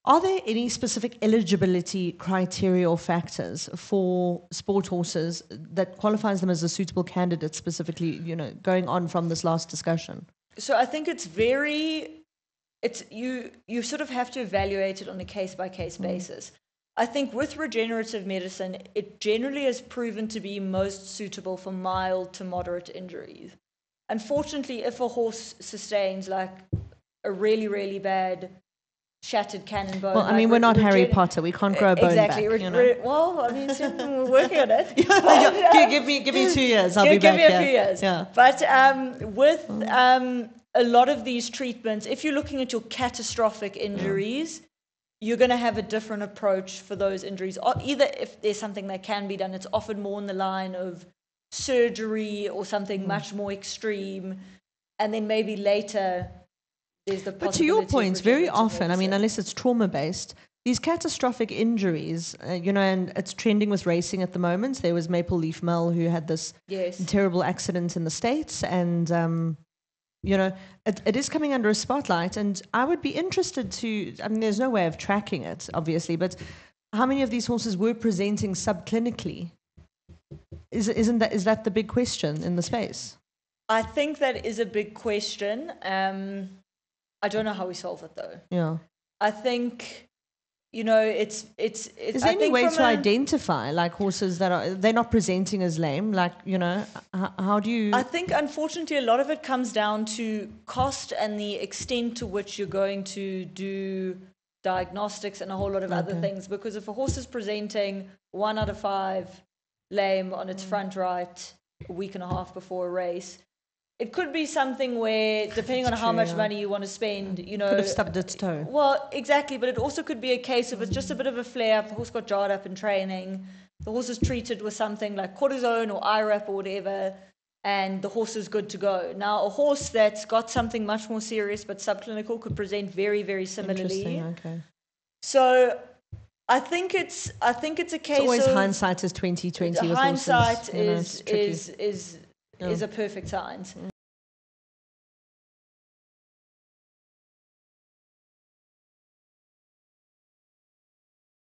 Are there any specific eligibility criteria or factors for sport horses that qualifies them as a suitable candidate, specifically, going on from this last discussion? So I think you sort of have to evaluate it on a case-by-case basis. I think with regenerative medicine, it generally has proven to be most suitable for mild to moderate injuries. Unfortunately, if a horse sustains like a really, really bad shattered cannon bone. Well, I mean, we're not Harry Potter. We can't grow a bone back. Well, I mean, we're working on it. Give me 2 years. I'll be back here. Give me a few years. Yeah. But with a lot of these treatments, if you're looking at your catastrophic injuries, you're going to have a different approach for those injuries. Either if there's something that can be done, it's often more in the line of surgery or something much more extreme, and then maybe later there's the possibility. But to your point, very often, medicine. I mean, unless it's trauma-based, these catastrophic injuries, and it's trending with racing at the moment. There was Maple Leaf Mel who had this terrible accident in the States, and it is coming under a spotlight, and I would be interested to, I mean, there's no way of tracking it, obviously, but how many of these horses were presenting subclinically? Is that the big question in the space? I think that is a big question. I don't know how we solve it, though. Yeah. I think, it's... Is there any way to identify, like, horses that they're not presenting as lame? Like, how do you... I think, unfortunately, a lot of it comes down to cost and the extent to which you're going to do diagnostics and a whole lot of other things. Because if a horse is presenting 1 out of 5 lame on its front right a week and a half before a race, it could be something where, depending on how much money you want to spend, could have stubbed its toe. Well, exactly, but it also could be a case of it's just a bit of a flare-up, the horse got jarred up in training, the horse is treated with something like cortisone or IRAP or whatever, and the horse is good to go. Now, a horse that's got something much more serious but subclinical could present very, very similarly. Okay. So I think it's a case it's always of... hindsight is 20/20 with hindsight horses. is a perfect science.